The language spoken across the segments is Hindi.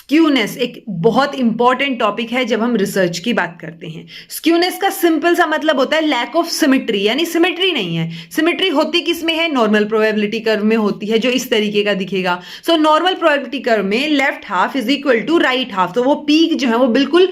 स्क्यूनेस एक बहुत इंपॉर्टेंट टॉपिक है जब हम रिसर्च की बात करते हैं। स्क्यूनेस का सिंपल सा मतलब होता है लैक ऑफ सिमेट्री, यानी सिमेट्री नहीं है। सिमेट्री होती किस में है? नॉर्मल प्रोबेबिलिटी कर्व में होती है, जो इस तरीके का दिखेगा। सो नॉर्मल प्रोबेबिलिटी कर्व में left half is equal to right half, तो वो पीक जो है वो बिल्कुल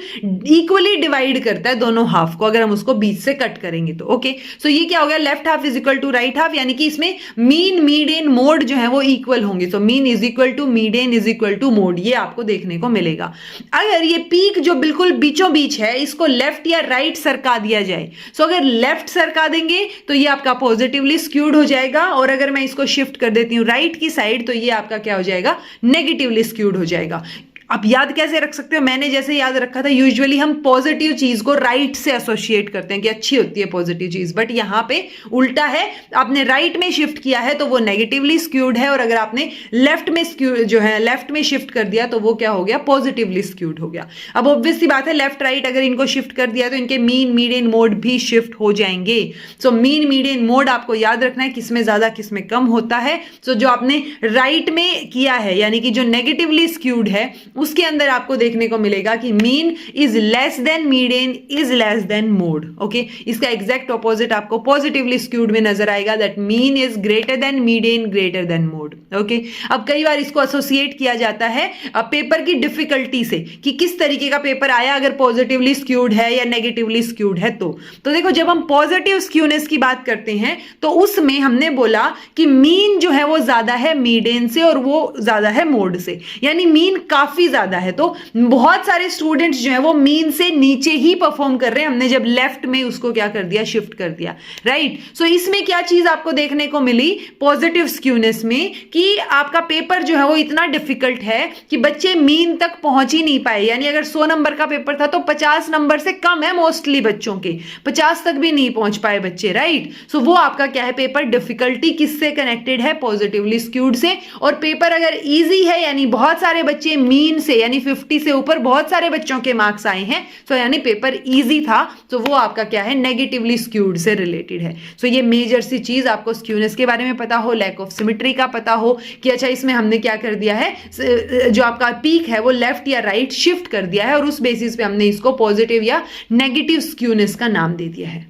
इक्वली डिवाइड करता है दोनों हाफ को, अगर हम उसको बीच से कट करेंगे तो। ओके, सो ये क्या हो गया? Left half is equal to right half, यानी कि इसमें मीन मीडियन मोड जो है वो इक्वल होंगे। So mean is equal to median is equal to mode, ये आपको देखने को मिलेगा। अगर ये पीक जो बिल्कुल बीचों बीच है, इसको लेफ्ट या राइट सरका दिया जाए, सो अगर लेफ्ट सरका देंगे तो ये आपका पॉजिटिवली स्क्यूड हो जाएगा, और अगर मैं इसको शिफ्ट कर देती हूं राइट की साइड तो ये आपका क्या हो जाएगा? नेगेटिवली स्क्यूड हो जाएगा। आप याद कैसे रख सकते हो? मैंने जैसे याद रखा था, यूजुअली हम पॉजिटिव चीज को राइट से एसोसिएट करते हैं कि अच्छी होती है पॉजिटिव चीज, बट यहां पे उल्टा है। आपने राइट में शिफ्ट किया है तो वो नेगेटिवली स्क्यूड है, और अगर आपने लेफ्ट में जो है लेफ्ट में शिफ्ट कर दिया तो वो क्या हो गया? पॉजिटिवली स्क्यूड हो गया। अब ऑब्वियस सी बात है, लेफ्ट राइट अगर इनको शिफ्ट कर दिया तो इनके मीन मीडियन मोड भी शिफ्ट हो जाएंगे। सो मीन मीडियन मोड आपको याद रखना है, किसमें ज्यादा किसमें कम होता है। सो जो आपने राइट में किया है, यानी कि जो नेगेटिवली स्क्यूड है, उसके अंदर आपको देखने को मिलेगा कि mean is less than median is less than mode. Okay, इसका एग्जैक्ट ऑपोजिट आपको पॉजिटिवली स्क्यूड में नजर आएगा, that mean is greater than median greater than mode. Okay, अब कई बार इसको एसोसिएट किया जाता है पेपर की डिफिकल्टी से, कि किस तरीके का पेपर आया अगर पॉजिटिवली स्क्यूड है या नेगेटिवली स्क्यूड है। तो देखो, जब हम पॉजिटिव स्क्यूनेस की बात करते हैं तो उसमें हमने बोला कि मीन जो है वो ज्यादा है मीडियन से और वो ज्यादा है मोड से, यानी मीन काफी ज्यादा है। तो बहुत सारे स्टूडेंट्स जो है वो मीन से नीचे ही परफॉर्म कर रहे हैं, हमने जब लेफ्ट में उसको क्या कर दिया? शिफ्ट कर दिया, राइट। सो इसमें क्या चीज आपको देखने को मिली पॉजिटिव स्क्यूनेस में, कि आपका पेपर जो है वो इतना डिफिकल्ट है कि बच्चे मीन तक पहुंच ही नहीं पाए। यानी अगर 100 नंबर का पेपर था तो 50 नंबर से कम है मोस्टली बच्चों के, 50 तक भी नहीं पहुंच पाए बच्चे, राइट। सो वो आपका क्या है? पेपर डिफिकल्टी किससे कनेक्टेड है? पॉजिटिवली स्क्यूड से। और पेपर अगर इजी है, यानी बहुत सारे बच्चे मीन से, यानी 50 से ऊपर बहुत सारे बच्चों के मार्क्स आए हैं, तो यानी पेपर इजी था, तो वो आपका क्या है? नेगेटिवली स्क्यूड से रिलेटेड है। सो ये मेजर सी चीज आपको स्क्यूनेस के बारे में पता हो, लैक ऑफ सिमेट्री का पता हो कि अच्छा इसमें हमने क्या कर दिया है, जो आपका पीक है वो लेफ्ट या राइट शिफ्ट कर दिया है, और उस बेसिस पे हमने इसको पॉजिटिव या नेगेटिव स्क्यूनेस का नाम दे दिया है।